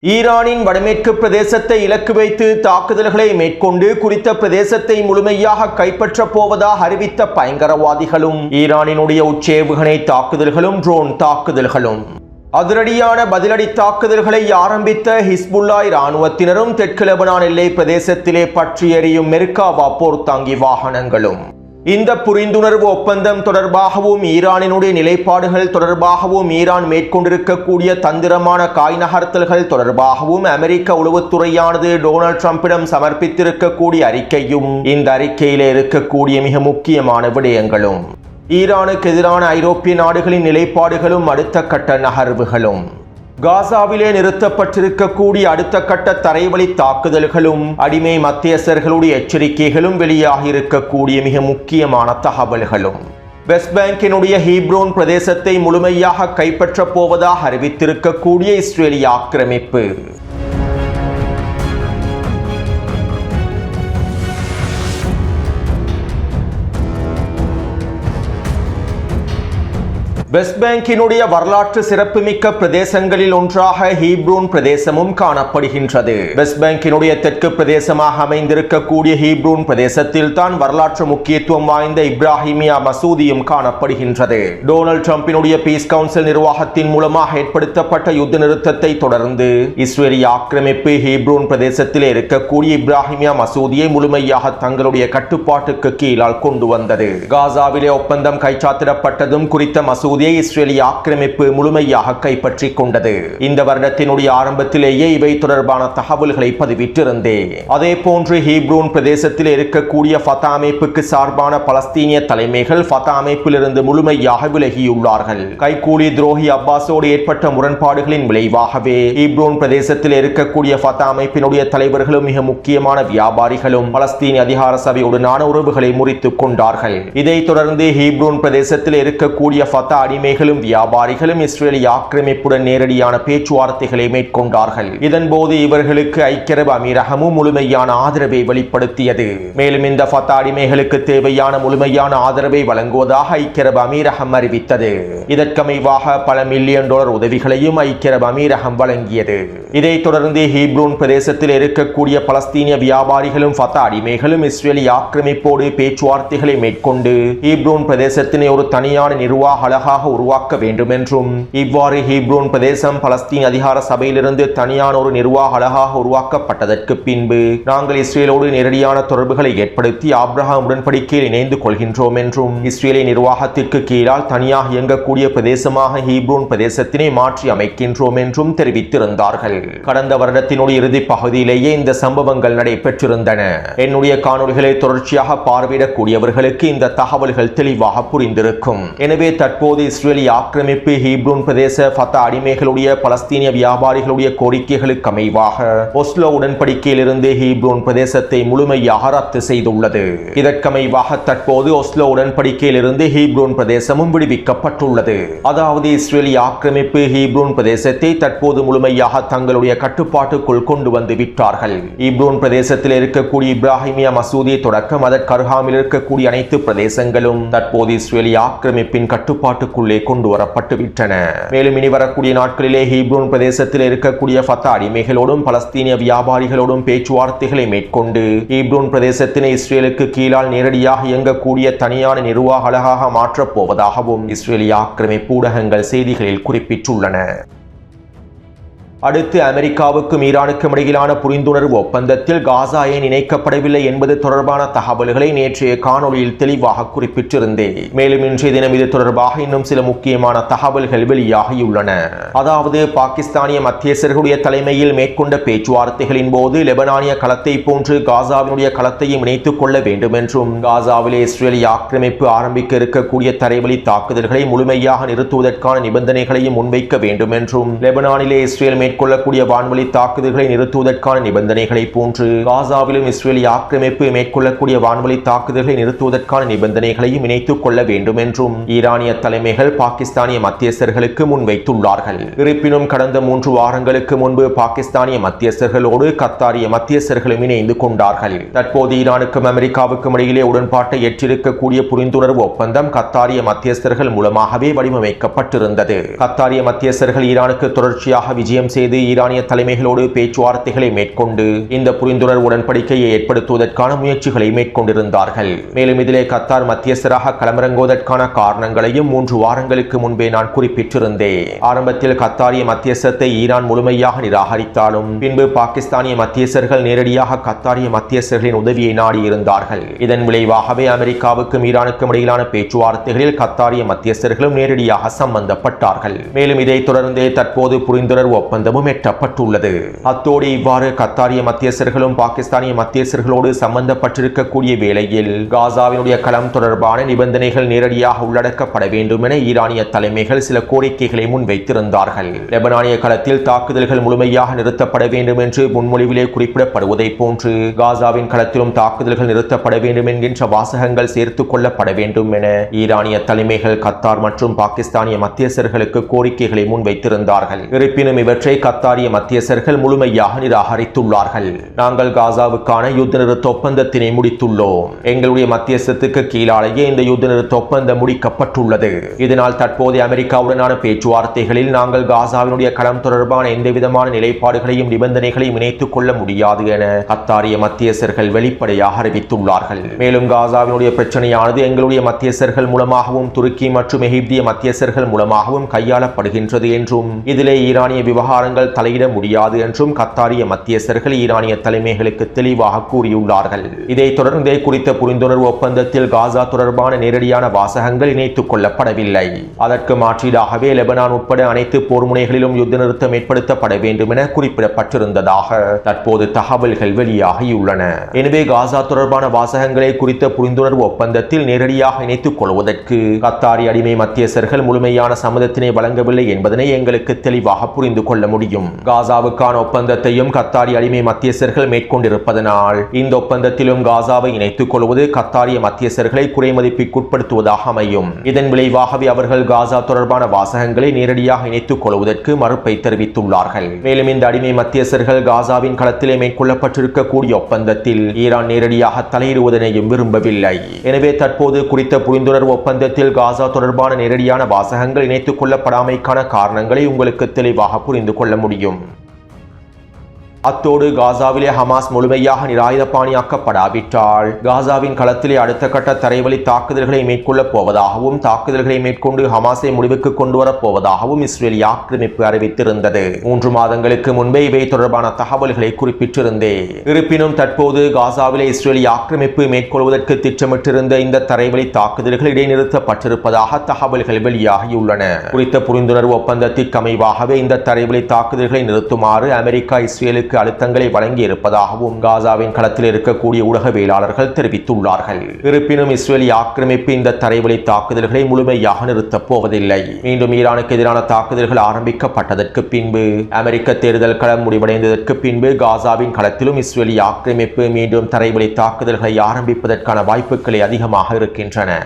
ஈரானின் வடமேற்கு பிரதேசத்தை இலக்கு வைத்து தாக்குதல்களை மேற்கொண்டு குறித்த பிரதேசத்தை முழுமையாக கைப்பற்றப் போவதாக அறிவித்த பயங்கரவாதிகளும் ஈரானினுடைய உச்சேவுகணை தாக்குதல்களும் ட்ரோன் தாக்குதல்களும் அதிரடியான பதிலடி தாக்குதல்களை ஆரம்பித்த ஹிஸ்புல்லாஹ் இராணுவத்தினரும் தெற்கு லெபனான் எல்லை பிரதேசத்திலே பற்றி எரியும் மெர்காவா போர்த்தாங்கி வாகனங்களும் இந்த புரிந்துணர்வு ஒப்பந்தம் தொடர்பாகவும் ஈரானினுடைய நிலைப்பாடுகள் தொடர்பாகவும் ஈரான் மேற்கொண்டிருக்கக்கூடிய தந்திரமான காய் நகர்த்தல்கள் தொடர்பாகவும் அமெரிக்க உளவுத்துறையானது டொனால்ட் ட்ரம்பிடம் சமர்ப்பித்திருக்கக்கூடிய அறிக்கையும் இந்த அறிக்கையிலே இருக்கக்கூடிய மிக முக்கியமான விடயங்களும் ஈரானுக்கு எதிரான ஐரோப்பிய நாடுகளின் நிலைப்பாடுகளும் அடுத்த கட்ட நகர்வுகளும் காசாவிலே நிறுத்தப்பட்டிருக்கக்கூடிய அடுத்த கட்ட தரைவழி தாக்குதல்களும் அடிமை மத்தியஸ்தர்களுடைய எச்சரிக்கைகளும் வெளியாகி இருக்கக்கூடிய மிக முக்கியமான தகவல்களும் வெஸ்ட் பேங்கினுடைய ஹீப்ரோன் பிரதேசத்தை முழுமையாக கைப்பற்றப் போவதாக அறிவித்திருக்கக்கூடிய இஸ்ரேலிய ஆக்கிரமிப்பு வெஸ்ட் பேங்கினுடைய வரலாற்று சிறப்புமிக்க பிரதேசங்களில் ஒன்றாக ஹீப்ரோன் பிரதேசமும் காணப்படுகின்றது. வெஸ்ட் பேங்கினுடைய தெற்கு பிரதேசமாக அமைந்திருக்கக்கூடிய ஹீப்ரோன் பிரதேசத்தில் தான் வரலாற்று முக்கியத்துவம் வாய்ந்த இப்ராஹிமியா மசூதியும் காணப்படுகின்றது. டொனால்ட் ட்ரம்பினுடைய பீஸ் கவுன்சில் நிர்வாகத்தின் மூலமாக ஏற்படுத்தப்பட்ட யுத்த நிறுத்தத்தை தொடர்ந்து இஸ்ரேலிய ஆக்கிரமிப்பு ஹீப்ரோன் பிரதேசத்தில் இருக்கக்கூடிய இப்ராஹிமியா மசூதியை முழுமையாக தங்களுடைய கட்டுப்பாட்டுக்கு கீழால் கொண்டு வந்தது. காசாவிலே ஒப்பந்தம் கைச்சாத்திடப்பட்டதும் குறித்த மசூதி இஸ்ரேலிய ஆக்கிரமிப்பு முழுமையாக கைப்பற்றிக் கொண்டது. இந்த வருடத்தினுடைய ஆரம்பத்திலேயே இவை தொடர்பான தகவல்களை பதிவிட்டிருந்தேன். அதே போன்று ஹீப்ரோன் பிரதேசத்தில் இருக்கக்கூடிய ஃபதா அமைப்புக்கு சார்பான பலஸ்தீனிய தலைமைகள் ஃபதா அமைப்பிலிருந்து முழுமையாக விலகியுள்ளார்கள். கைகூலி துரோகி அப்பாஸோடு ஏற்பட்ட முரண்பாடுகளின் விளைவாகவே ஹீப்ரோன் பிரதேசத்தில் இருக்கக்கூடிய ஃபதா அமைப்பினுடைய தலைவர்களும் மிக முக்கியமான வியாபாரிகளும் பலஸ்தீன அதிகார சபையுடனான உறவுகளை முறித்துக் கொண்டார்கள். இதைத் தொடர்ந்து ஹீப்ரோன் பிரதேசத்தில் இருக்கக்கூடிய ஃபதா அடிமைகளும் வியாபாரிகளும் இஸ்ரேலிய ஆக்கிரமிப்புடன் நேரடியான பேச்சுவார்த்தைகளை மேற்கொண்டார்கள். இதன்போது இவர்களுக்கு ஐக்கிய அரபு அமீரகமும் முழுமையான ஆதரவை வெளிப்படுத்தியது. மேலும் இந்த ஃபதா அடிமைகளுக்கு தேவையான முழுமையான ஆதரவை வழங்குவதாக ஐக்கிய அரபு அமீரகம் அறிவித்தது. இதற்கமைவாக பல மில்லியன் டாலர் உதவிகளையும் ஐக்கிய அரபு அமீரகம் வழங்கியது. இதைத் தொடர்ந்து ஹீப்ரோன் பிரதேசத்தில் இருக்கக்கூடிய பலஸ்தீனிய வியாபாரிகளும் ஃபதா அடிமைகளும் இஸ்ரேலிய ஆக்கிரமிப்போடு பேச்சுவார்த்தைகளை மேற்கொண்டு ஹீப்ரோன் பிரதேசத்தினை ஒரு தனியான நிர்வாக அழகாக உருவாக்க வேண்டும் என்றும் இவ்வாறு ஹீப்ரோன் பிரதேசம் பலஸ்தீன் அதிகார சபையிலிருந்து தனியான ஒரு நிர்வாக அழகாக உருவாக்கப்பட்டதற்கு பின்பு நாங்கள் இஸ்ரேலோடு நேரடியான தொடர்புகளை ஏற்படுத்தி ஆபிரகாம் உடன்படிக்கையில் இணைந்து கொள்கின்றோம் என்றும் இஸ்ரேலிய நிர்வாகத்திற்கு கீழால் தனியாக இயங்கக்கூடிய பிரதேசமாக ஹீப்ரோன் பிரதேசத்தினை மாற்றி அமைக்கின்றோம் என்றும் தெரிவித்திருந்தார்கள். கடந்த வருடத்தினுடைய இறுதி பகுதியிலேயே இந்த சம்பவங்கள் நடைபெற்றிருந்தன. என்னுடைய காணொலிகளை தொடர்ச்சியாக பார்வையிடக்கூடியவர்களுக்கு இந்த தகவல்கள் தெளிவாக புரிந்திருக்கும். எனவே தற்போது இஸ்ரேலிய ஆக்கிரமிப்பு ஹீப்ரோன் பிரதேச ஃபதா அடிமைகளுடைய பலஸ்தீனிய வியாபாரிகளுடைய கோரிக்கைகளுக்கு அமைவாக ஒஸ்லோ உடன்படிக்கையிலிருந்து ஹீப்ரோன் பிரதேசத்தை முழுமையாக ரத்து செய்துள்ளது. இதற்கமைவாக தற்போது ஒஸ்லோ உடன்படிக்கையிலிருந்து ஹீப்ரோன் பிரதேசமும் விடுவிக்கப்பட்டுள்ளது. அதாவது இஸ்ரேலிய ஆக்கிரமிப்பு ஹீப்ரோன் பிரதேசத்தை தற்போது முழுமையாக தங்களுடைய கட்டுப்பாட்டுக்குள் கொண்டு வந்து விட்டார்கள். ஹீப்ரோன் பிரதேசத்தில் இருக்கக்கூடிய இப்ராஹிமியா மசூதி தொடக்கம் அதற்கு அருகாமையில் இருக்கக்கூடிய அனைத்து பிரதேசங்களும் தற்போது இஸ்ரேலிய ஆக்கிரமிப்பின் கட்டுப்பாட்டுக்குள்ளே கொண்டு வரப்பட்டு விட்டன. மேலும் இனி வரக்கூடிய நாட்களிலே ஹீப்ரோன் பிரதேசத்தில் இருக்கக்கூடிய ஃபதா அடிமைகளோடும் பலஸ்தீனிய வியாபாரிகளோடும் பேச்சுவார்த்தைகளை மேற்கொண்டு ஹீப்ரோன் பிரதேசத்தினை இஸ்ரேலுக்கு கீழால் நேரடியாக இயங்கக்கூடிய தனியான நிர்வாக அழகாக மாற்றப் போவதாகவும் இஸ்ரேலிய ஆக்கிரமிப்பு ஊடகங்கள் செய்திகளில் குறிப்பிட்டுள்ளன. அடுத்து அமெரிக்காவுக்கும் ஈரானுக்கும் இடையிலான புரிந்துணர்வு ஒப்பந்தத்தில் காசா ஏன் இணைக்கப்படவில்லை என்பது தொடர்பான தகவல்களை நேற்றைய காணொலியில் தெளிவாக குறிப்பிட்டிருந்தேன். மேலும் இன்றைய தினம் இது தொடர்பாக இன்னும் சில முக்கியமான தகவல்கள் வெளியாகியுள்ளன. அதாவது பாகிஸ்தானிய மத்தியஸ்தர்களுடைய தலைமையில் மேற்கொண்ட பேச்சுவார்த்தைகளின் போது லெபனானிய களத்தை போன்று காசாவினுடைய களத்தையும் இணைத்துக் கொள்ள வேண்டும் என்றும் காசாவிலே இஸ்ரேலிய ஆக்கிரமிப்பு ஆரம்பிக்க இருக்கக்கூடிய தரைவழி தாக்குதல்களை முழுமையாக நிறுத்துவதற்கான நிபந்தனைகளையும் முன்வைக்க வேண்டும் என்றும் லெபனானிலே இஸ்ரேல் மேற்கொள்ளக்கூடிய வான்வழி தாக்குதல்களை நிறுத்துவதற்கான நிபந்தனைகளை போன்று காசாவிலும் இஸ்ரேலிய ஆக்கிரமிப்பு மேற்கொள்ளக்கூடிய வான்வழி தாக்குதல்களை நிறுத்துவதற்கான நிபந்தனைகளையும் இணைத்துக் கொள்ள வேண்டும் என்றும் ஈரானிய தலைமைகள் பாகிஸ்தானிய மத்தியஸ்தர்களுக்கு முன்வைத்துள்ளார்கள். இருப்பினும் கடந்த 3 வாரங்களுக்கு முன்பு பாகிஸ்தானிய மத்தியஸ்தர்களோடு கத்தாரிய மத்தியஸ்தர்களும் இணைந்து கொண்டார்கள். தற்போது ஈரானுக்கும் அமெரிக்காவுக்கும் இடையிலே உடன்பாட்டை ஏற்றிருக்கக்கூடிய புரிந்துணர்வு ஒப்பந்தம் கத்தாரிய மத்தியஸ்தர்கள் மூலமாகவே வடிவமைக்கப்பட்டிருந்தது. கத்தாரிய மத்தியஸ்தர்கள் ஈரானுக்கு தொடர்ச்சியாக விஜயம் செய்து ஈரானிய தலைமைகளோடு பேச்சுவார்த்தைகளை மேற்கொண்டு இந்த புரிந்துணர்வு உடன்படிக்கையை ஏற்படுத்துவதற்கான முயற்சிகளை மேற்கொண்டிருந்தார்கள். மேலும் இதிலே கத்தார் மத்தியஸ்தராக களமிறங்குவதற்கான காரணங்களையும் 3 வாரங்களுக்கு முன்பே நான் குறிப்பிட்டிருந்தேன். ஆரம்பத்தில் கத்தாரிய மத்தியஸ்தத்தை ஈரான் முழுமையாக நிராகரித்தாலும் பின்பு பாகிஸ்தானிய மத்தியஸ்தர்கள் நேரடியாக கத்தாரிய மத்தியஸ்தர்களின் உதவியை நாடியிருந்தார்கள். இதன் விளைவாகவே அமெரிக்காவுக்கும் ஈரானுக்கும் இடையிலான பேச்சுவார்த்தைகளில் கத்தாரிய மத்தியஸ்தர்களும் நேரடியாக சம்பந்தப்பட்டார்கள். மேலும் இதை தொடர்ந்தே தற்போது புரிந்துணர்வு ஒப்பந்தமும் எட்டப்பட்டுள்ளது. அத்தோடு இவ்வாறு கத்தாரிய மத்தியஸ்தர்களும் பாகிஸ்தானிய மத்தியஸ்தர்களோடு சம்பந்தப்பட்டிருக்கக்கூடிய வேளையில் காசாவினுடைய களம் தொடர்பான நிபந்தனைகள் நேரடியாக உள்ளடக்கப்பட வேண்டும் என ஈரானிய தலைமைகள் சில கோரிக்கைகளை முன்வைத்திருந்தார்கள். லெபனானிய களத்தில் தாக்குதல்கள் முழுமையாக நிறுத்தப்பட வேண்டும் என்று முன்மொழிவிலே குறிப்பிடப்படுவதை போன்று காசாவின் களத்திலும் தாக்குதல்கள் நிறுத்தப்பட வேண்டும் என்கின்ற வாசகங்கள் சேர்த்துக் கொள்ளப்பட வேண்டும் என ஈரானிய தலைமைகள் கத்தார் மற்றும் பாகிஸ்தானிய மத்தியஸ்தர்களுக்கு கோரிக்கைகளை முன்வைத்திருந்தார்கள். இருப்பினும் இவற்றை கத்தாரிய மத்தியஸ்தர்கள் முழுமையாக நிராகரித்துள்ளார்கள். நாங்கள் காசாவுக்கான யுத்த நிறுத்த ஒப்பந்தத்தினை முடித்துள்ளோம். எங்களுடைய மத்தியஸ்தத்துக்கு கீழாலேயே இந்த யுத்த நிறுத்த ஒப்பந்தம் முடிக்கப்பட்டுள்ளது. இதனால் தற்போதைய அமெரிக்காவுடனான பேச்சுவார்த்தைகளில் நாங்கள் காசாவினுடைய களம் தொடர்பான எந்தவிதமான நிலைப்பாடுகளையும் நிபந்தனைகளையும் இணைத்துக் கொள்ள முடியாது என கத்தாரிய மத்தியஸ்தர்கள் வெளிப்படையாக அறிவித்துள்ளார்கள். மேலும் காசாவினுடைய பிரச்சனையானது எங்களுடைய மத்தியஸ்தர்கள் மூலமாகவும் துருக்கி மற்றும் எகிப்திய மத்தியஸ்தர்கள் மூலமாகவும் கையாளப்படுகின்றது என்றும் இதிலே ஈரானிய விவகாரங்கள் தலையிட முடியாது என்றும் கத்தாரிய மத்தியஸ்தர்கள் ஈரானிய தலைமைகளுக்கு தெளிவாக கூறியுள்ளார்கள். இதைத் தொடர்ந்தே குறித்த புரிந்துணர்வு ஒப்பந்தத்தில் காசா தொடர்பான நேரடியான வாசகங்கள் இணைத்துக் கொள்ளப்படவில்லை. அதற்கு மாற்றீடாகவே லெபனான் உட்பட அனைத்து போர் முனைகளிலும் யுத்த நிறுத்தம் ஏற்படுத்தப்பட வேண்டும் என குறிப்பிடப்பட்டிருந்ததாக தற்போது தகவல்கள் வெளியாகியுள்ளன. எனவே காசா தொடர்பான வாசகங்களை குறித்த புரிந்துணர்வு ஒப்பந்தத்தில் நேரடியாக இணைத்துக் கொள்வதற்கு கத்தாரி அடிமை மத்தியஸ்தர்கள் முழுமையான சம்மதத்தினை வழங்கவில்லை என்பதனை எங்களுக்கு தெளிவாக புரிந்து கொள்ள முடியும். காசாவுக்கான ஒப்பந்தத்தையும் கத்தாரி அடிமை மத்தியஸ்தர்கள் மேற்கொண்டிருப்பதனால் இந்த ஒப்பந்தத்திலும் காசாவை இணைத்துக் கொள்வது கத்தாரிய மத்தியஸ்தர்களை குறைமதிப்பிற்குட்படுத்துவதாக அமையும். இதன் விளைவாகவே அவர்கள் காசா தொடர்பான வாசகங்களை நேரடியாக இணைத்துக் கொள்வதற்கு மறுப்பை தெரிவித்துள்ளார்கள். மேலும் இந்த அடிமை மத்தியஸ்தர்கள் காசாவின் களத்திலே மேற்கொள்ளப்பட்டிருக்கக்கூடிய ஒப்பந்தத்தில் ஈரான் நேரடியாக தலையிடுவதனையும் விரும்பவில்லை. எனவே தற்போது குறித்த புரிந்துணர்வு ஒப்பந்தத்தில் காசா தொடர்பான நேரடியான வாசகங்கள் இணைத்துக் கொள்ளப்படாமைக்கான காரணங்களை உங்களுக்கு தெளிவாக புரிந்து கொள்ள முடியும். அத்தோடு காசாவிலே ஹமாஸ் முழுமையாக நிராயுதபாணியாக்கப்படாவிட்டால் காசாவின் களத்திலே அடுத்த கட்ட தரைவழி தாக்குதல்களை மேற்கொள்ளப் போவதாகவும் தாக்குதல்களை மேற்கொண்டு ஹமாஸை முடிவுக்கு கொண்டு வரப் போவதாகவும் இஸ்ரேலிய ஆக்கிரமிப்பு அறிவித்திருந்தது. 3 மாதங்களுக்கு முன்பே இவை தொடர்பான தகவல்களை குறிப்பிட்டிருந்தேன். இருப்பினும் தற்போது காசாவிலே இஸ்ரேலிய ஆக்கிரமிப்பு மேற்கொள்வதற்கு திட்டமிட்டிருந்த இந்த தரைவழி தாக்குதல்கள் இடைநிறுத்தப்பட்டிருப்பதாக தகவல்கள் வெளியாகியுள்ளன. குறித்த புரிந்துணர்வு ஒப்பந்தத்திற்கு அமைவாகவே இந்த தரைவழி தாக்குதல்களை நிறுத்துமாறு அமெரிக்கா இஸ்ரேலுக்கு அழுத்தங்களை வழங்கி இருப்பதாகவும் காசாவின் களத்தில் இருக்கக்கூடிய ஊடகவியலாளர்கள் தெரிவித்துள்ளார்கள். இருப்பினும் இஸ்ரேலிய ஆக்கிரமிப்பு இந்த தரைவழி தாக்குதல்களை முழுமையாக நிறுத்தப் போவதில்லை. மீண்டும் ஈரானுக்கு எதிரான தாக்குதல்கள் ஆரம்பிக்கப்பட்டதற்கு பின்பு அமெரிக்க தேர்தல் களம் முடிவடைந்ததற்கு பின்பு காசாவின் களத்திலும் இஸ்ரேலிய ஆக்கிரமிப்பு மீண்டும் தரைவழி தாக்குதல்களை ஆரம்பிப்பதற்கான வாய்ப்புகளை அதிகமாக இருக்கின்றன.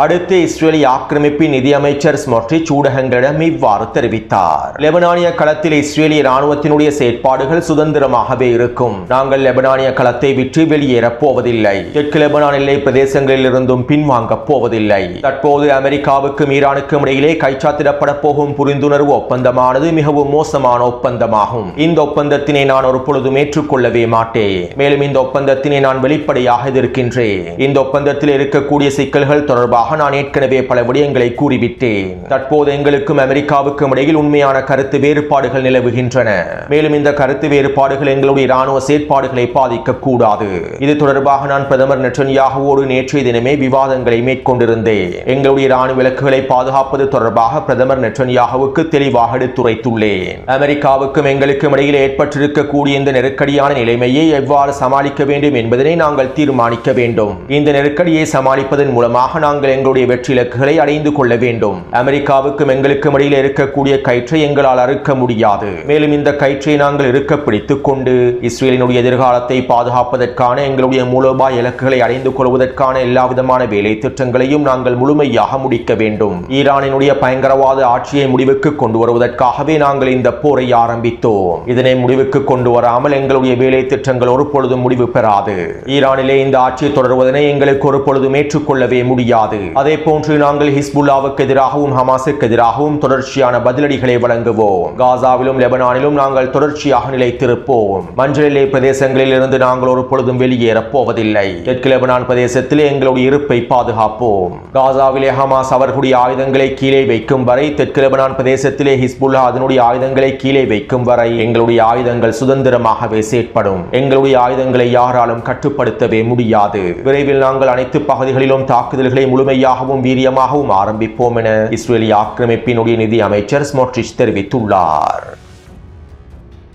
அடுத்து இஸ்ரேலிய ஆக்கிரமிப்பின் நிதியமைச்சர் ஸ்மோட்ரிச் ஊடகங்களிடம் இவ்வாறு தெரிவித்தார். லெபனானிய களத்தில் இஸ்ரேலிய ராணுவத்தினுடைய செயற்பாடுகள் சுதந்திரமாகவே இருக்கும். நாங்கள் லெபனானிய களத்தை விட்டு வெளியேறப் போவதில்லை. தெற்கு லெபனான் எல்லை பிரதேசங்களில் இருந்தும் பின்வாங்கப் போவதில்லை. தற்போது அமெரிக்காவுக்கும் ஈரானுக்கும் இடையிலே கைச்சாத்திடப்பட போகும் புரிந்துணர்வு ஒப்பந்தமானது மிகவும் மோசமான ஒப்பந்தமாகும். இந்த ஒப்பந்தத்தினை நான் ஒரு பொழுதும் ஏற்றுக்கொள்ளவே மாட்டேன். மேலும் இந்த ஒப்பந்தத்தினை நான் வெளிப்படையாக எதிர்க்கின்றேன். இந்த ஒப்பந்தத்தில் இருக்கக்கூடிய சிக்கல்கள் தொடர்பாக நான் ஏற்கனவே பல விடயங்களை கூறிவிட்டேன். தற்போது எங்களுக்கும் அமெரிக்காவுக்கும் இடையில் உண்மையான கருத்து வேறுபாடுகள் நிலவுகின்றன. மேலும் இந்த கருத்து வேறுபாடுகள் எங்களுடைய இராணுவ செயற்பாடுகளை பாதிக்க கூடாது. இது தொடர்பாக நான் பிரதமர் நெட்டன்யாகுவோடு நேற்றைய தினமே விவாதங்களை மேற்கொண்டிருந்தேன். எங்களுடைய இராணுவ இலக்குகளை பாதுகாப்பது தொடர்பாக பிரதமர் நெட்டன்யாகுவுக்கு தெளிவாக எடுத்துரைத்துள்ளேன். அமெரிக்காவுக்கும் எங்களுக்கும் இடையில் ஏற்பட்டிருக்கக்கூடிய இந்த நெருக்கடியான நிலைமையை எவ்வாறு சமாளிக்க வேண்டும் என்பதனை நாங்கள் தீர்மானிக்க வேண்டும். இந்த நெருக்கடியை சமாளிப்பதன் மூலமாக நாங்கள் எங்களுடைய வெற்றி இலக்குகளை அடைந்து கொள்ள வேண்டும். அமெரிக்காவுக்கும் எங்களுக்கும் இடையில் இருக்கக்கூடிய கயிற்றை எங்களால் அறுக்க முடியாது. மேலும் இந்த கயிற்றை நாங்கள் இருக்க பிடித்துக் கொண்டு இஸ்ரேலினுடைய எதிர்காலத்தை பாதுகாப்பதற்கான எங்களுடைய மூலோபாய இலக்குகளை அடைந்து கொள்வதற்கான எல்லா விதமான வேலை திட்டங்களையும் நாங்கள் முழுமையாக முடிக்க வேண்டும். ஈரானினுடைய பயங்கரவாத ஆட்சியை முடிவுக்கு கொண்டு வருவதற்காகவே நாங்கள் இந்த போரை ஆரம்பித்தோம். இதனை முடிவுக்கு கொண்டு வராமல் எங்களுடைய வேலை திட்டங்கள் ஒரு பொழுதும் முடிவு பெறாது. ஈரானிலே இந்த ஆட்சியை தொடர்வதனை எங்களுக்கு ஒரு பொழுதும் ஏற்றுக்கொள்ளவே முடியாது. அதே போன்று நாங்கள் ஹிஸ்புல்லாவுக்கு எதிராகவும் ஹமாஸுக்கு எதிராகவும் தொடர்ச்சியான பதிலடிகளை வழங்குவோம். காசாவிலும் லெபனானிலும் நாங்கள் தொடர்ச்சியாக நிலைத்திருப்போம். மஞ்சள் எல்லை பிரதேசங்களில் இருந்து நாங்கள் ஒரு பொழுதும் வெளியேறப் போவதில்லை. தெற்கு லெபனான் பிரதேசத்திலே எங்களுடைய இருப்பை பாதுகாப்போம். காசாவிலே ஹமாஸ் அவர்களுடைய ஆயுதங்களை கீழே வைக்கும் வரை, தெற்கு லெபனான் பிரதேசத்திலே ஹிஸ்புல்லா அதனுடைய ஆயுதங்களை கீழே வைக்கும் வரை எங்களுடைய ஆயுதங்கள் சுதந்திரமாகவே செயற்படும். எங்களுடைய ஆயுதங்களை யாராலும் கட்டுப்படுத்தவே முடியாது. விரைவில் நாங்கள் அனைத்து பகுதிகளிலும் தாக்குதல்களை முழுமையாகவும் வீரியமாகவும் ஆரம்பிப்போம் என இஸ்ரேலிய ஆக்கிரமிப்பினுடைய நிதி அமைச்சர் ஸ்மோட்ரிச் தெரிவித்துள்ளார்.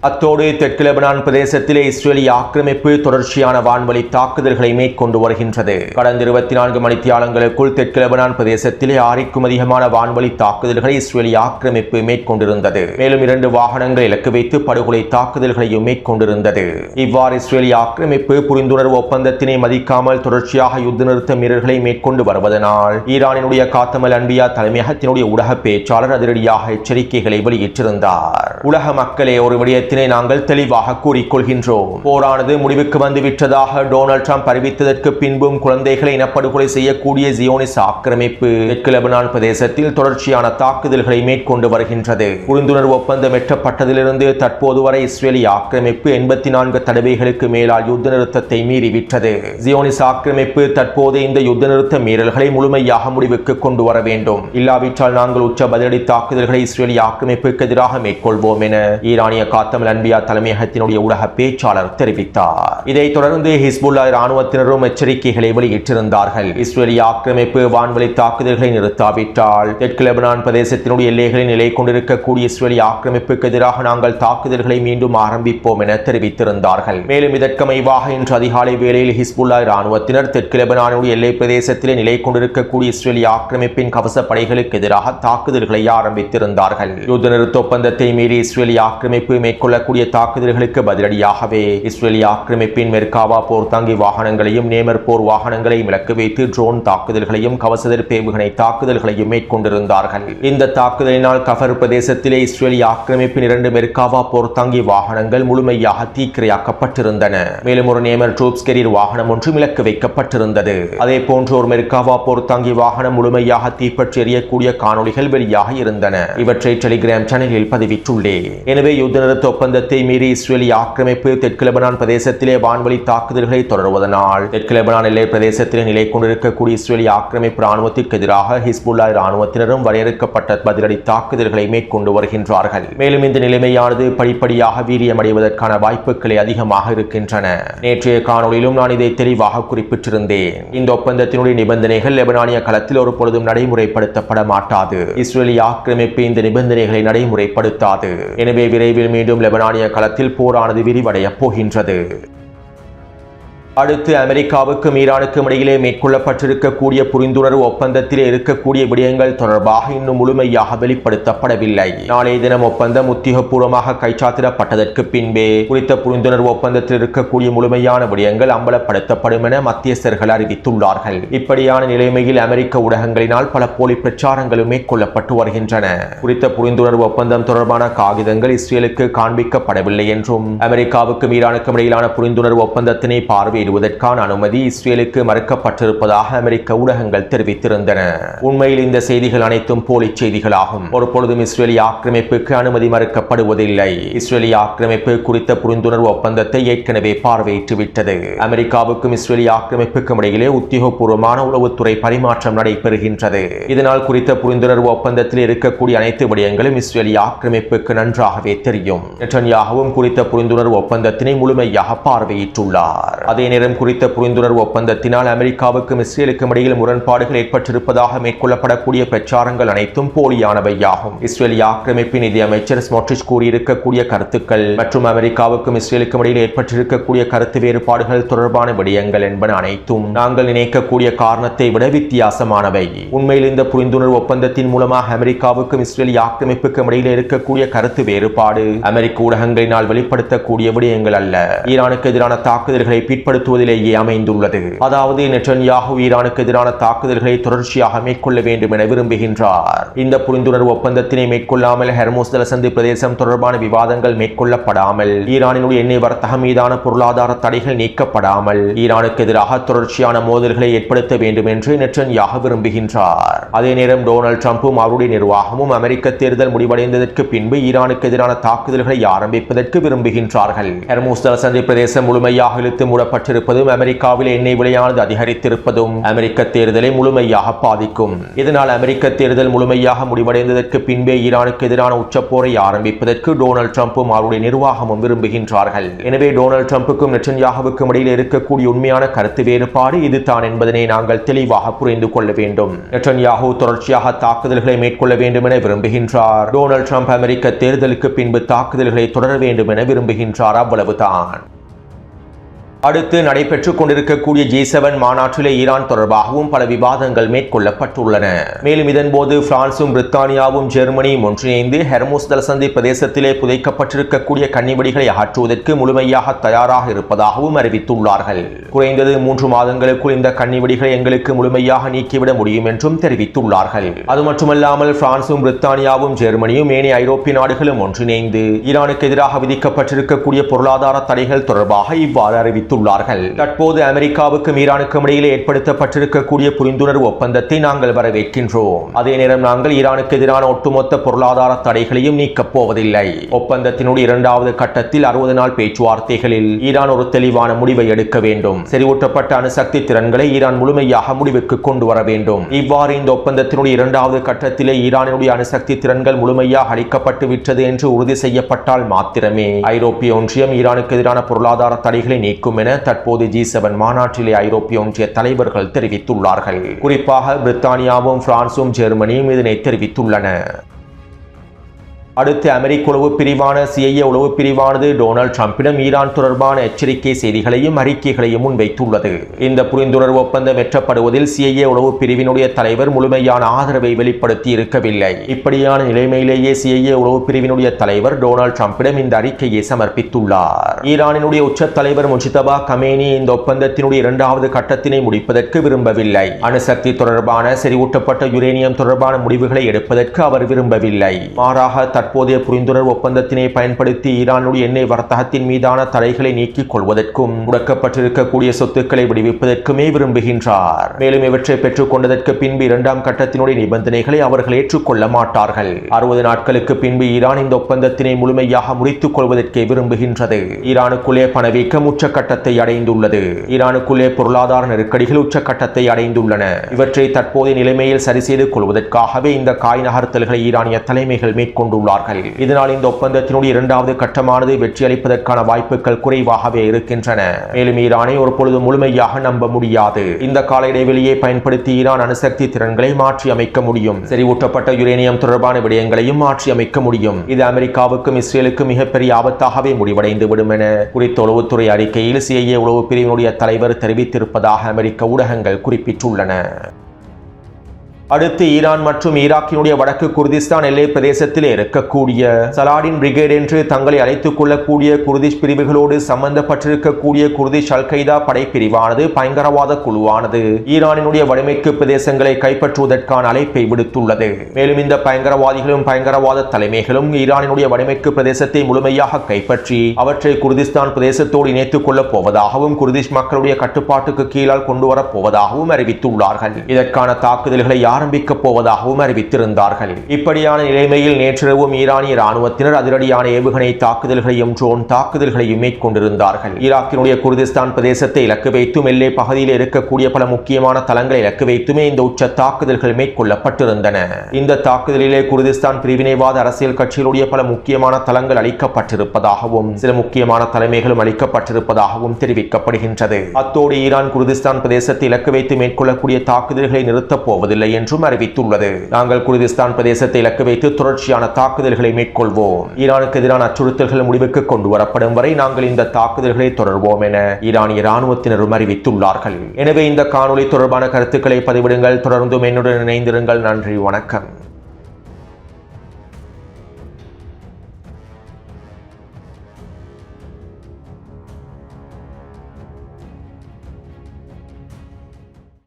அத்தோடு தெற்கு லெபனான் பிரதேசத்திலே இஸ்ரேலிய ஆக்கிரமிப்பு தொடர்ச்சியான வான்வழி தாக்குதல்களை மேற்கொண்டு வருகின்றது. கடந்த 24 மணித்தியாலங்களுக்குள் தெற்கு லெபனான் பிரதேசத்திலே 6க்கும் அதிகமான வான்வழி தாக்குதல்களை இஸ்ரேலிய ஆக்கிரமிப்பு மேற்கொண்டிருந்தது. மேலும் 2 வாகனங்கள் இலக்கு வைத்து படுகொலை தாக்குதல்களையும் மேற்கொண்டிருந்தது. இவ்வாறு இஸ்ரேலிய ஆக்கிரமிப்பு புரிந்துணர்வு ஒப்பந்தத்தினை மதிக்காமல் தொடர்ச்சியாக யுத்த நிறுத்த மீறல்களை மேற்கொண்டு வருவதனால் ஈரானினுடைய காத்தமல் அன்பியா தலைமையகத்தினுடைய ஊடக பேச்சாளர் அதிரடியாக எச்சரிக்கைகளை வெளியிட்டிருந்தார். உலக மக்களே, ஒரு விடயத்தை நாங்கள் தெளிவாக கூறிக்கொள்கின்றோம். போரானது முடிவுக்கு வந்துவிட்டதாக டொனால்ட் ட்ரம்ப் அறிவித்ததற்கு பின்பும் குழந்தைகளை இனப்படுகொலை செய்யக்கூடிய ஜியோனிஸ் ஆக்கிரமிப்பு தெற்கு லெபனான் பிரதேசத்தில் தொடர்ச்சியான தாக்குதல்களை மேற்கொண்டு வருகின்றது. புரிந்துணர்வு ஒப்பந்தம் எட்டப்பட்டதிலிருந்து தற்போது வரை இஸ்ரேலிய ஆக்கிரமிப்பு 84 தடவைகளுக்கு மேலால் யுத்த நிறுத்தத்தை மீறிவிட்டது. ஜியோனிஸ் ஆக்கிரமிப்பு தற்போது இந்த யுத்த நிறுத்த மீறல்களை முழுமையாக முடிவுக்கு கொண்டு வர வேண்டும். இல்லாவிட்டால் நாங்கள் உச்ச பதிலடி தாக்குதல்களை இஸ்ரேலிய ஆக்கிரமிப்புக்கு எதிராக மேற்கொள்வோம் என ஈரானிய காத்தமல் அன்பியா தலைமையகத்தினுடைய ஊடக பேச்சாளர் தெரிவித்தார். இதைத் தொடர்ந்து ஹிஸ்புல்லா இராணுவத்தினரும் எச்சரிக்கைகளை வெளியிட்டிருந்தார்கள். இஸ்ரேலிய ஆக்கிரமிப்பு வான்வழி தாக்குதல்களை நிறுத்தாவிட்டால் தெற்கு லெபனான் பிரதேசத்தினுடைய எல்லைகளில் நிலை கொண்டிருக்கக்கூடிய இஸ்ரேலிய ஆக்கிரமிப்புக்கு எதிராக நாங்கள் தாக்குதல்களை மீண்டும் ஆரம்பிப்போம் என தெரிவித்திருந்தார்கள். மேலும் இதற்கமைவாக இன்று அதிகாலை வேளையில் ஹிஸ்புல்லா இராணுவத்தினர் தெற்கு லெபனானுடைய எல்லை பிரதேசத்திலே நிலை கொண்டிருக்கக்கூடிய இஸ்ரேலிய ஆக்கிரமிப்பின் கவச படைகளுக்கு எதிராக தாக்குதல்களை ஆரம்பித்திருந்தார்கள். யுத்த நிறுத்த ஒப்பந்தத்தை மீறி இஸ்ரேலிய ஆக்கிரமிப்பு மேற்கொள்ளக்கூடிய தாக்குதல்களுக்கு பதிலடியாகவே இஸ்ரேலிய ஆக்கிரமிப்பின் மெர்காவா போர்த்தாங்கி வாகனங்களையும் நேமர் போர் வாகனங்களையும் இலக்கு வைத்து ட்ரோன் தாக்குதல்களையும் கவசதர் பேவுகணை தாக்குதல்களையும் மேற்கொண்டிருந்தார்கள். இந்த தாக்குதலினால் கஃபர் பிரதேசத்திலே இஸ்ரேலிய ஆக்கிரமிப்பின் 2 மெர்காவா போர்த்தாங்கி வாகனங்கள் முழுமையாக தீக்கிரையாக்கப்பட்டிருந்தன. மேலும் ஒரு நேமர் ட்ரூப்ஸ் கெரியர் வாகனம் ஒன்றும் இலக்கு வைக்கப்பட்டிருந்தது. அதே போன்று ஒரு மெர்காவா போர்த்தாங்கி வாகனம் முழுமையாக தீப்பற்றி எறியக்கூடிய காணொளிகள் வெளியாக இருந்தன. இவற்றை டெலிகிராம் சேனலில் பதிவிட்டுள்ளேன். எனவே யுத்த நிறுத்த ஒப்பந்தத்தை மீறி இஸ்ரேலிய ஆக்கிரமிப்பு தெற்கு லெபனான் பிரதேசத்திலே வான்வழி தாக்குதல்களை தொடர்வதனால் தெற்கு லெபனான் எல்லை பிரதேசத்திலே நிலை கொண்டிருக்கக்கூடிய இஸ்ரேலிய ஆக்கிரமிப்பு ராணுவத்திற்கு எதிராக ஹிஸ்புல்லா இராணுவத்தினரும் வரையறுக்கப்பட்ட பதிலடி தாக்குதல்களை மேற்கொண்டு வருகின்றார்கள். மேலும் இந்த நிலைமையானது படிப்படியாக வீரியமடைவதற்கான வாய்ப்புகளை அதிகமாக இருக்கின்றன. நேற்றைய காணொலியிலும் நான் இதை தெளிவாக குறிப்பிட்டிருந்தேன். இந்த ஒப்பந்தத்தினுடைய நிபந்தனைகள் லெபனானிய களத்தில் ஒரு பொழுதும் நடைமுறைப்படுத்தப்பட மாட்டாது. இஸ்ரேலிய ஆக்கிரமிப்பு இந்த நிபந்தனைகளை நடைமுறைப்படுத்தாது. எனவே விரைவில் மீண்டும் லெபனானிய களத்தில் போரானது விரிவடையப் போகின்றது. அடுத்து அமெரிக்காவுக்கும் ஈரானுக்கும் இடையிலே மேற்கொள்ளப்பட்டிருக்கக்கூடிய புரிந்துணர்வு ஒப்பந்தத்திலே இருக்கக்கூடிய விடயங்கள் தொடர்பாக இன்னும் முழுமையாக வெளிப்படுத்தப்படவில்லை. நாளைய தினம் ஒப்பந்தம் உத்தியோகபூர்வமாக கைச்சாத்திடப்பட்டதற்கு பின்பே குறித்த புரிந்துணர்வு ஒப்பந்தத்தில் இருக்கக்கூடிய முழுமையான விடயங்கள் அம்பலப்படுத்தப்படும் என மத்தியஸ்தர்கள் அறிவித்துள்ளார்கள். இப்படியான நிலைமையில் அமெரிக்க ஊடகங்களினால் பல போலி பிரச்சாரங்களும் மேற்கொள்ளப்பட்டு வருகின்றன. குறித்த புரிந்துணர்வு ஒப்பந்தம் தொடர்பான காகிதங்கள் இஸ்ரேலுக்கு காண்பிக்கப்படவில்லை என்றும் அமெரிக்காவுக்கும் ஈரானுக்கும் இடையிலான புரிந்துணர்வு ஒப்பந்தத்தினை பார்வையிடுவதற்கான அனுமதி இஸ்ரேலுக்கு மறுக்கப்பட்டிருப்பதாக அமெரிக்க ஊடகங்கள் தெரிவித்திருந்தன. உண்மையில் இந்த செய்திகள் அனைத்தும் போலி செய்திகளாகும். ஒருபொழுதும் இஸ்ரேலிய ஆக்கிரமிப்புக்கு அனுமதி மறுக்கப்படுவதில்லை. இஸ்ரேலிய ஆக்கிரமிப்பு குறித்த புரிந்துணர்வு ஒப்பந்தத்தை ஏற்கனவே பார்வையிட்டுவிட்டது. அமெரிக்காவுக்கும் இஸ்ரேலிய ஆக்கிரமிப்புக்கும் இடையிலே உத்தியோகபூர்வமான உளவுத்துறை பரிமாற்றம் நடைபெறுகின்றது. இதனால் குறித்த புரிந்துணர்வு ஒப்பந்தத்தில் இருக்கக்கூடிய அனைத்து விடயங்களும் இஸ்ரேலிய ஆக்கிரமிப்புக்கு நன்றாகவே தெரியும். நெட்டன்யாகுவும் குறித்த புரிந்துணர்வு ஒப்பந்தத்தினை முழுமையாக பார்வையிட்டுள்ளார். அதே நேரம் குறித்த புரிந்துணர்வு ஒப்பந்தத்தினால் அமெரிக்காவுக்கும் இஸ்ரேலுக்கும் இடையில் முரண்பாடுகள் ஏற்பட்டிருப்பதாக மேற்கொள்ளப்படக்கூடிய பிரச்சாரங்கள் அனைத்தும் போலியானவையாகும். இஸ்ரேலிய ஆக்கிரமிப்பின் நிதி அமைச்சர் ஸ்மோட்ரிச் கூறியிருக்கக்கூடிய கருத்துக்கள் மற்றும் அமெரிக்காவுக்கும் இஸ்ரேலுக்கும் இடையில் ஏற்பட்டிருக்கக்கூடிய கருத்து வேறுபாடுகள் தொடர்பான விடயங்கள் என்பன அனைத்தும் நாங்கள் நினைக்கக்கூடிய காரணத்தை விட வித்தியாசமானவை. உண்மையில் இந்த புரிந்துணர்வு ஒப்பந்தத்தின் மூலமாக அமெரிக்காவுக்கும் இஸ்ரேலிய ஆக்கிரமிப்புக்கும் இடையில் இருக்கக்கூடிய கருத்து வேறுபாடு அமெரிக்க ஊடகங்களினால் வெளிப்படுத்தக்கூடிய விடயங்கள் அல்ல. ஈரானுக்கு எதிரான தாக்குதல்களை பிற்படுத்த தெளிவுபடுத்துவதிலேயே அமைந்துள்ளது. அதாவது நெட்டன்யாஹு ஈரானுக்கு எதிரான தாக்குதல்களை தொடர்ச்சியாக மேற்கொள்ள வேண்டும் என விரும்புகின்றார். இந்த புரிந்துணர்வு ஒப்பந்தத்தினை மேற்கொள்ளாமல் ஹெர்முஸ் ஜலசந்தி பிரதேசம் தொடர்பான விவாதங்கள் மேற்கொள்ளப்படாமல், ஈரானினுடைய எண்ணெய் வர்த்தகம் மீதான பொருளாதார தடைகள் நீக்கப்படாமல் ஈரானுக்கு எதிராக தொடர்ச்சியான மோதல்களை ஏற்படுத்த வேண்டும் என்று நெட்டன்யாஹு விரும்புகின்றார். அதே நேரம் டொனால்ட் ட்ரம்பும் அவருடைய நிர்வாகமும் அமெரிக்க தேர்தல் முடிவடைந்ததற்கு பின்பு ஈரானுக்கு எதிரான தாக்குதல்களை ஆரம்பிப்பதற்கு விரும்புகின்றார்கள். ஹெர்முஸ் ஜலசந்தி பிரதேசம் முழுமையாக இழுத்து மூடப்பட்டிருப்பதும் அமெரிக்காவில் எண்ணெய் விலையானது அதிகரித்திருப்பதும் அமெரிக்க தேர்தலை முழுமையாக பாதிக்கும். இதனால் அமெரிக்க தேர்தல் முழுமையாக முடிவடைந்ததற்கு பின்பே ஈரானுக்கு எதிரான உச்சப்போரை ஆரம்பிப்பதற்கு டொனால்ட் ட்ரம்பும் அவருடைய நிர்வாகமும் விரும்புகின்றார்கள். எனவே டொனால்ட் ட்ரம்புக்கும் நெட்டன்யாஹுவுக்கும் இடையில் இருக்கக்கூடிய உண்மையான கருத்து வேறுபாடு இதுதான் என்பதனை நாங்கள் தெளிவாக புரிந்து கொள்ள வேண்டும். நெட்டன்யாஹு தொடர்ச்சியாக தாக்குதல்களை மேற்கொள்ள வேண்டும் என விரும்புகின்றார். டொனால்ட் ட்ரம்ப் அமெரிக்க தேர்தலுக்கு பின்பு தாக்குதல்களை தொடர வேண்டும் என விரும்புகின்றார். அவ்வளவுதான். அடுத்து நடைபெற்றுக் கொண்டிருக்கக்கூடிய G7 மாநாட்டிலே ஈரான் தொடர்பாகவும் பல விவாதங்கள் மேற்கொள்ளப்பட்டுள்ளன. மேலும் இதன்போது பிரான்சும் பிரித்தானியாவும் ஜெர்மனியும் ஒன்றிணைந்து ஹெர்முஸ் ஜலசந்தி பிரதேசத்திலே புதைக்கப்பட்டிருக்கக்கூடிய கன்னிவெடிகளை அகற்றுவதற்கு முழுமையாக தயாராக இருப்பதாகவும் அறிவித்துள்ளார்கள். குறைந்தது 3 மாதங்களுக்குள் இந்த கன்னிவெடிகளை எங்களுக்கு முழுமையாக நீக்கிவிட முடியும் என்றும் தெரிவித்துள்ளார்கள். அது மட்டுமல்லாமல் பிரான்சும் பிரித்தானியாவும் ஜெர்மனியும் ஏனைய ஐரோப்பிய நாடுகளும் ஒன்றிணைந்து ஈரானுக்கு எதிராக விதிக்கப்பட்டிருக்கக்கூடிய பொருளாதார தடைகள் தொடர்பாக இவ்வாறு அறிவித்துள்ளார்கள். தற்போது அமெரிக்காவுக்கும் ஈரானுக்கும் இடையிலே ஏற்படுத்தப்பட்டிருக்கக்கூடிய புரிந்துணர்வு ஒப்பந்தத்தை நாங்கள் வரவேற்கின்றோம். அதே நேரம் நாங்கள் ஈரானுக்கு எதிரான ஒட்டுமொத்த பொருளாதார தடைகளையும் நீக்கப் போவதில்லை. ஒப்பந்தத்தினுடைய 2வது கட்டத்தில் 60 நாள் பேச்சுவார்த்தைகளில் ஈரான் ஒரு தெளிவான முடிவை எடுக்க வேண்டும். செறிவூட்டப்பட்ட அணுசக்தி திறன்களை ஈரான் முழுமையாக முடிவுக்கு கொண்டு வர வேண்டும். இவ்வாறு இந்த ஒப்பந்தத்தினுடைய 2வது கட்டத்திலே ஈரானினுடைய அணுசக்தி திறன்கள் முழுமையாக அளிக்கப்பட்டு விட்டது என்று உறுதி செய்யப்பட்டால் மாத்திரமே ஐரோப்பிய ஒன்றியம் ஈரானுக்கு எதிரான பொருளாதார தடைகளை நீக்கும் என தற்போது G7 மாநாட்டிலே ஐரோப்பிய ஒன்றிய தலைவர்கள் தெரிவித்துள்ளார்கள். குறிப்பாக பிரித்தானியாவும் பிரான்சும் ஜெர்மனியும் இதனை தெரிவித்துள்ளன. அடுத்து அமெரிக்க உளவு பிரிவான CIA உளவு பிரிவானது டொனால்ட் ட்ரம்பிடம் ஈரான் தொடர்பான எச்சரிக்கை செய்திகளையும் அறிக்கைகளையும் முன்வைத்துள்ளது. இந்த புரிந்துணர்வு ஒப்பந்தம் எட்டப்படுவதில் CIA உளவு பிரிவினுடைய தலைவர் முழுமையான ஆதரவை வெளிப்படுத்தி இருக்கவில்லை. இப்படியான நிலைமையிலேயே CIA உளவு பிரிவினுடைய தலைவர் டொனால்ட் ட்ரம்பிடம் இந்த அறிக்கையை சமர்ப்பித்துள்ளார். ஈரானினுடைய உச்ச தலைவர் முஜ்தபா கமேனி இந்த ஒப்பந்தத்தினுடைய 2வது கட்டத்தினை முடிப்பதற்கு விரும்பவில்லை. அணுசக்தி தொடர்பான செறிவூட்டப்பட்ட யுரேனியம் தொடர்பான முடிவுகளை எடுப்பதற்கு அவர் விரும்பவில்லை. மாறாக தற்போதைய புரிந்துணர்வு ஒப்பந்தத்தினை பயன்படுத்தி ஈரானுடைய எண்ணெய் வர்த்தகத்தின் மீதான தடைகளை நீக்கிக் கொள்வதற்கும் முடக்கப்பட்டிருக்கக்கூடிய சொத்துக்களை விடுவிப்பதற்குமே விரும்புகின்றார். மேலும் இவற்றை பெற்றுக் கொண்டதற்கு பின்பு 2ஆம் கட்டத்தினுடைய நிபந்தனைகளை அவர்கள் ஏற்றுக்கொள்ள மாட்டார்கள். 60 நாட்களுக்கு பின்பு ஈரான் இந்த ஒப்பந்தத்தினை முழுமையாக முடித்துக் கொள்வதற்கே விரும்புகின்றது. ஈரானுக்குள்ளே பணவீக்கம் உச்சக்கட்டத்தை அடைந்துள்ளது. ஈரானுக்குள்ளே பொருளாதார நெருக்கடிகள் உச்சக்கட்டத்தை அடைந்துள்ளன. இவற்றை தற்போதைய நிலைமையில் சரி செய்து கொள்வதற்காகவே இந்த காய் நகர்த்தல்களை ஈரானிய தலைமைகள் மேற்கொண்டுள்ளார்கள். இதனால் இந்த ஒப்பந்தத்தினுடைய 2வது கட்டமானது வெற்றி அளிப்பதற்கான வாய்ப்புகள் குறைவாகவே இருக்கின்றன. மேலும் ஈரானை ஒரு பொழுது முழுமையாக நம்ப முடியாது. இந்த கால இடைவெளியை பயன்படுத்தி ஈரான் அணுசக்தி திறன்களை மாற்றி அமைக்க முடியும். செறிவூட்டப்பட்ட யுரேனியம் தொடர்பான விடயங்களையும் மாற்றி அமைக்க முடியும். இது அமெரிக்காவுக்கும் இஸ்ரேலுக்கும் மிகப்பெரிய ஆபத்தாகவே முடிவடைந்து விடும் என குறித்த உளவுத்துறை அறிக்கையில் CIA உளவு பிரிவினுடைய தலைவர் தெரிவித்திருப்பதாக அமெரிக்க ஊடகங்கள் குறிப்பிட்டுள்ளன. அடுத்து ஈரான் மற்றும் ஈராக்கினுடைய வடக்கு குர்திஸ்தான் எல்லை பிரதேசத்தில் இருக்கக்கூடிய சலாடின் பிரிகேட் என்று தங்களை அழைத்துக் கொள்ளக்கூடிய குர்திஷ் பிரிவுகளோடு சம்பந்தப்பட்டிருக்கக்கூடிய குர்திஷ் அல்-கைதா படைப்பிரிவானது பயங்கரவாத குழுவானது ஈரானினுடைய வடமேற்கு பிரதேசங்களை கைப்பற்றுவதற்கான அழைப்பை விடுத்துள்ளது. மேலும் இந்த பயங்கரவாதிகளும் பயங்கரவாத தலைமைகளும் ஈரானினுடைய வடமேற்கு பிரதேசத்தை முழுமையாக கைப்பற்றி அவற்றை குர்திஸ்தான் பிரதேசத்தோடு இணைத்துக் கொள்ளப் போவதாகவும் குர்திஷ் மக்களுடைய கட்டுப்பாட்டுக்கு கீழால் கொண்டு வரப் போவதாகவும் அறிவித்துள்ளார்கள். இதற்கான தாக்குதல்களை ஆரம்பிக்கப் போவதாகவும் அறிவித்திருந்தார்கள். இப்படியான நிலைமையில் நேற்றிரவும் ஈரானிய ராணுவத்தினர் அதிரடியான ஏவுகணை தாக்குதல்களையும் ட்ரோன் தாக்குதல்களையும் மேற்கொண்டிருந்தார்கள். ஈராக்கினுடைய குர்திஸ்தான் பிரதேசத்தை இலக்கு வைத்தும் எல்லை பகுதியில் இருக்கக்கூடிய பல முக்கியமான தளங்களை இலக்கு வைத்துமே இந்த உச்ச தாக்குதல்கள் மேற்கொள்ளப்பட்டிருந்தன. இந்த தாக்குதலிலே குர்திஸ்தான் பிரிவினைவாத அரசியல் கட்சிகளுடைய பல முக்கியமான தளங்கள் அளிக்கப்பட்டிருப்பதாகவும் சில முக்கியமான தலைமைகளும் அளிக்கப்பட்டிருப்பதாகவும் தெரிவிக்கப்படுகின்றது. அத்தோடு ஈரான் குர்திஸ்தான் பிரதேசத்தை இலக்கு வைத்து மேற்கொள்ளக்கூடிய தாக்குதல்களை நிறுத்தப் போவதில்லை என்றும் அறிவித்துள்ளது. நாங்கள் குர்திஸ்தான் பிரதேசத்தை இலக்கு வைத்து தொடர்ச்சியான தாக்குதல்களை மேற்கொள்வோம். ஈரானுக்கு எதிரான அச்சுறுத்தல்கள் முடிவுக்கு கொண்டு வரப்படும் வரை நாங்கள் இந்த தாக்குதல்களை தொடர்வோம் என ஈரானிய ராணுவத்தினரும் அறிவித்துள்ளார்கள். எனவே இந்த காணொலி தொடர்பான கருத்துக்களை பதிவிடுங்கள். தொடர்ந்தும் என்னுடன் இணைந்திருங்கள். நன்றி, வணக்கம்.